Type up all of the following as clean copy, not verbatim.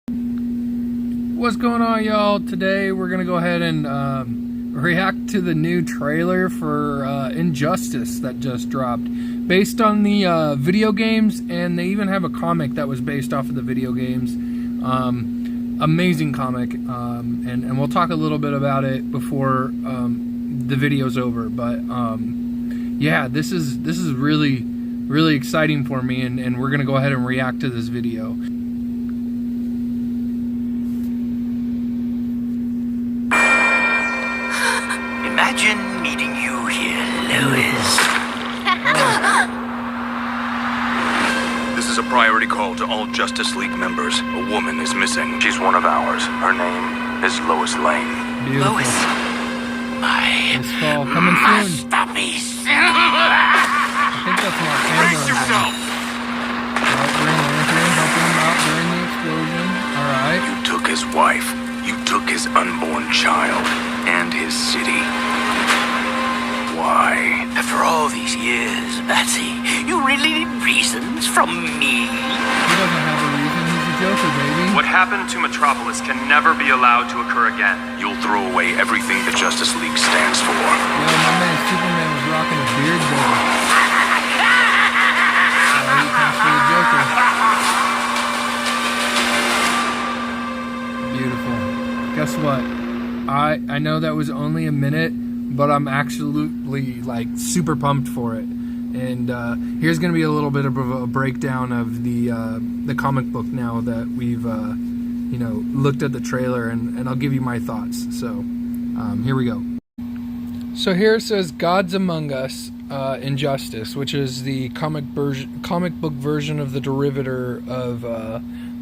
What's going on, y'all? Today we're gonna go ahead and react to the new trailer for Injustice that just dropped, based on the video games, and they even have a comic that was based off of the video games. Amazing comic, and we'll talk a little bit about it before the video's over. But yeah, this is really exciting for me, and we're gonna go ahead and react to this video. Imagine meeting you here, Lois. This is a priority call to all Justice League members. A woman is missing. She's one of ours. Her name is Lois Lane. Beautiful. Lois, my This fall coming soon. masterpiece. I think that's Mark Hamill. Brace yourself! Green Lantern helping him out during the explosion. Alright. You took his wife. You took his unborn child. And his city. Why? After all these years, Batsy, you really need reasons from me? He doesn't have a reason. He's a Joker, baby. What happened to Metropolis can never be allowed to occur again. You'll throw away everything the Justice League stands for. Yo, my man Superman was rocking a beard there. He passed for the Joker. Beautiful. Guess what? I know that was only a minute, but I'm absolutely like super pumped for it. And here's gonna be a little bit of a breakdown of the comic book now that we've you know, looked at the trailer, and I'll give you my thoughts. So here we go. So here it says Gods Among Us, Injustice, which is the comic book version of the derivative of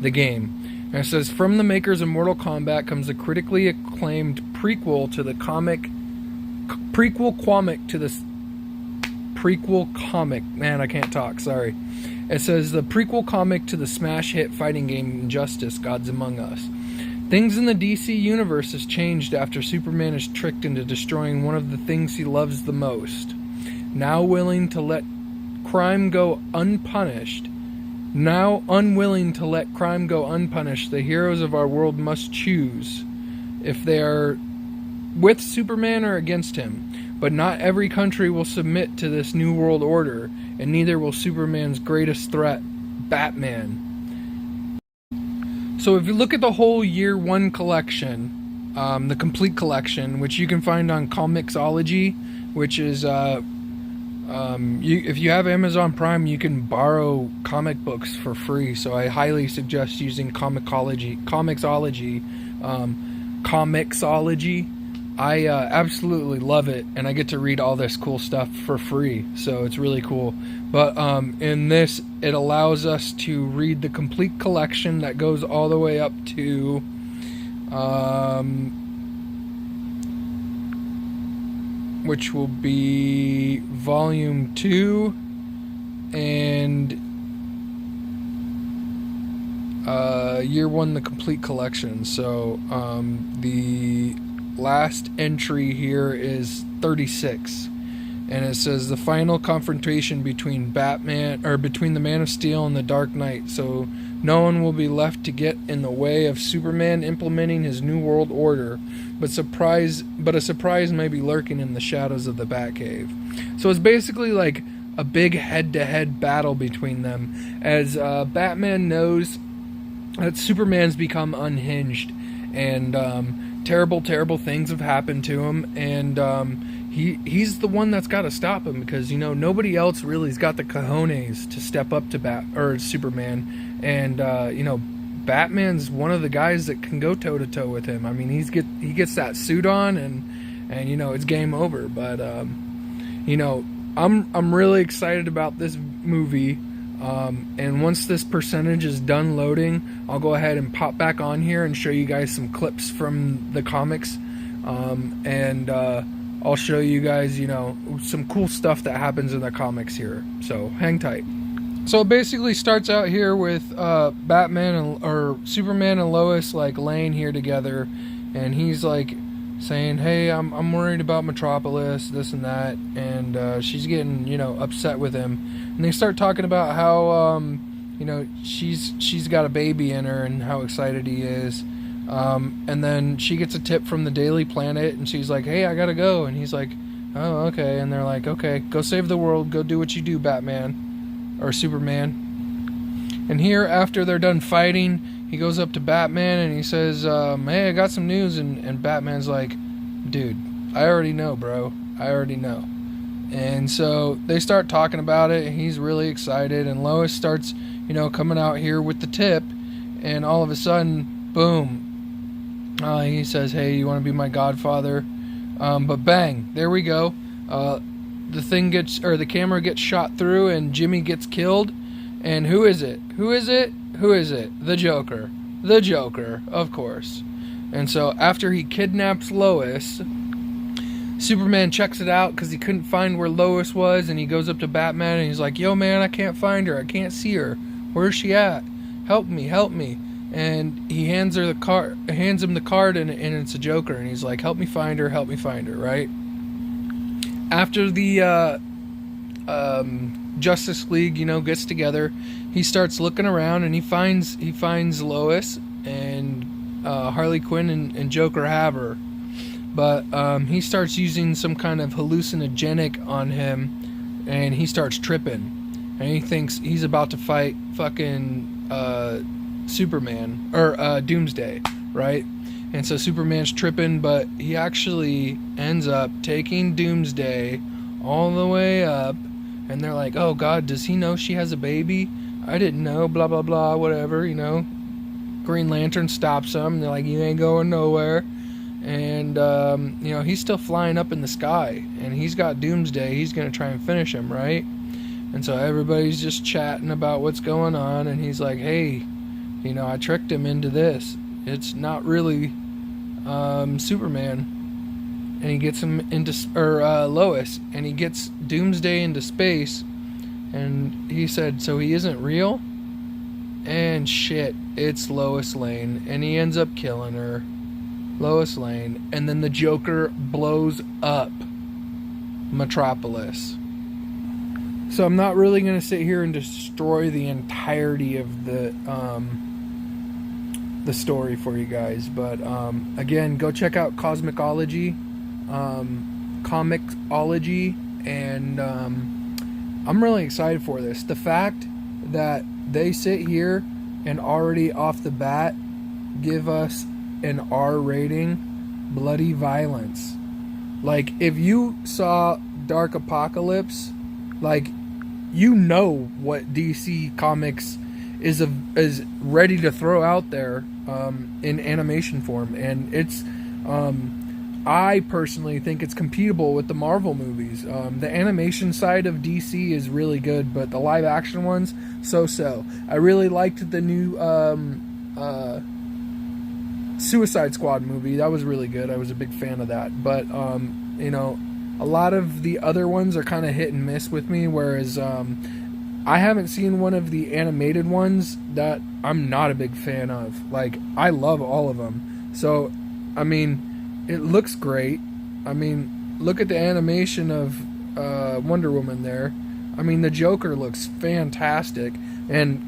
the game. And it says, from the makers of Mortal Kombat comes a critically acclaimed prequel comic. Man, I can't talk, sorry. It says the prequel comic to the smash hit fighting game Injustice, Gods Among Us. Things in the DC universe has changed after Superman is tricked into destroying one of the things he loves the most. Now unwilling to let crime go unpunished, the heroes of our world must choose if they are with Superman or against him. But not every country will submit to this new world order, and neither will Superman's greatest threat, Batman. So if you look at the whole Year One collection, the complete collection, which you can find on Comixology, which is if you have Amazon Prime, you can borrow comic books for free. So I highly suggest using Comixology. I absolutely love it, and I get to read all this cool stuff for free, so it's really cool. But in this, it allows us to read the complete collection that goes all the way up to which will be Volume 2 and Year 1, the complete collection. So the last entry here is 36, and it says the final confrontation between the Man of Steel and the Dark Knight, so no one will be left to get in the way of Superman implementing his new world order, but a surprise may be lurking in the shadows of the Batcave. So it's basically like a big head-to-head battle between them, as Batman knows that Superman's become unhinged, and terrible things have happened to him, and he's the one that's got to stop him, because, you know, nobody else really's got the cojones to step up to Superman, and you know, Batman's one of the guys that can go toe-to-toe with him. I mean, he gets that suit on, and you know, it's game over. But you know, I'm really excited about this movie. And once this percentage is done loading, I'll go ahead and pop back on here and show you guys some clips from the comics, and I'll show you guys, you know, some cool stuff that happens in the comics here. So hang tight. So it basically starts out here with Superman and Lois like laying here together, and he's like saying, hey, I'm worried about Metropolis, this and that, and she's getting, you know, upset with him, and they start talking about how you know, she's got a baby in her and how excited he is. And then she gets a tip from the Daily Planet, and she's like, hey, I gotta go. And he's like, oh, okay. And they're like, okay, go save the world, go do what you do, Batman, or Superman. And here, after they're done fighting, he goes up to Batman and he says, hey, I got some news. And Batman's like, dude, I already know, bro, I already know. And so they start talking about it, and he's really excited, and Lois starts, you know, coming out here with the tip, and all of a sudden, boom, he says, hey, you want to be my godfather? But bang, there we go. The camera gets shot through, and Jimmy gets killed. And who is it? Who is it? Who is it? The Joker. The Joker, of course. And so after he kidnaps Lois, Superman checks it out because he couldn't find where Lois was, and he goes up to Batman and he's like, yo man, I can't find her, I can't see her, where's she at? Help me, help me. And he hands him the card, and it's a Joker, and he's like, help me find her, right? After the Justice League, you know, gets together, he starts looking around, and he finds Lois, and Harley Quinn and Joker have her. But he starts using some kind of hallucinogenic on him, and he starts tripping, and he thinks he's about to fight fucking Superman, or Doomsday, right? And so Superman's tripping, but he actually ends up taking Doomsday all the way up, and they're like, oh god, does he know she has a baby? I didn't know, blah blah blah, whatever, you know. Green Lantern stops him, and they're like, you ain't going nowhere. And you know, he's still flying up in the sky, and he's got Doomsday. He's gonna try and finish him, right? And so everybody's just chatting about what's going on, and he's like, hey, you know, I tricked him into this. It's not really Superman. And he gets him into, Lois, and he gets Doomsday into space, and he said, so he isn't real? And shit, it's Lois Lane, and he ends up killing her. Lois Lane. And then the Joker blows up Metropolis. So I'm not really going to sit here and destroy the entirety of the story for you guys, but again, go check out Cosmicology, Comixology, and I'm really excited for this. The fact that they sit here and already off the bat give us an R rating, bloody violence. Like, if you saw Dark Apocalypse, like, you know what DC Comics is ready to throw out there in animation form, and it's I personally think it's compatible with the Marvel movies. The animation side of DC is really good, but the live action ones, so. I really liked the new Suicide Squad movie. That was really good. I was a big fan of that. But you know, a lot of the other ones are kind of hit and miss with me, whereas I haven't seen one of the animated ones that I'm not a big fan of. Like, I love all of them. So, I mean, it looks great. I mean, look at the animation of Wonder Woman there. I mean, the Joker looks fantastic, and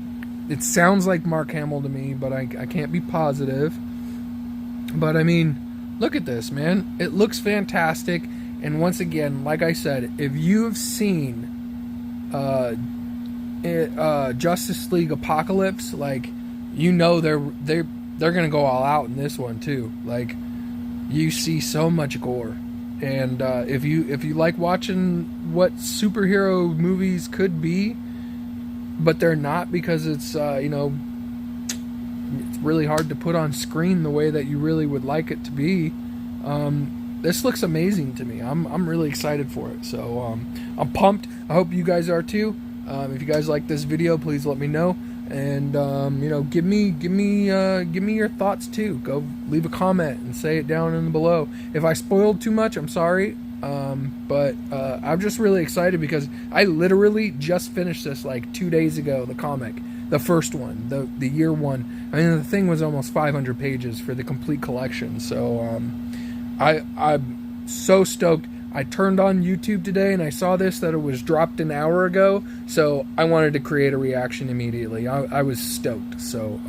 it sounds like Mark Hamill to me, but I can't be positive. But I mean, look at this, man. It looks fantastic. And once again, like I said, if you've seen Justice League Apocalypse, like, you know they're gonna go all out in this one too. Like, you see so much gore, and if you like watching what superhero movies could be, but they're not, because it's you know, it's really hard to put on screen the way that you really would like it to be. This looks amazing to me. I'm really excited for it. So I'm pumped. I hope you guys are too. If you guys like this video, please let me know, and you know, give me your thoughts too. Go leave a comment and say it down in below. If I spoiled too much, I'm sorry. But I'm just really excited because I literally just finished this like 2 days ago. The comic, the first one, the year one. I mean, the thing was almost 500 pages for the complete collection. So I'm so stoked. I turned on YouTube today and I saw this, that it was dropped an hour ago, so I wanted to create a reaction immediately. I was stoked. So,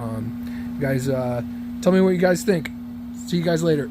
guys, tell me what you guys think. See you guys later.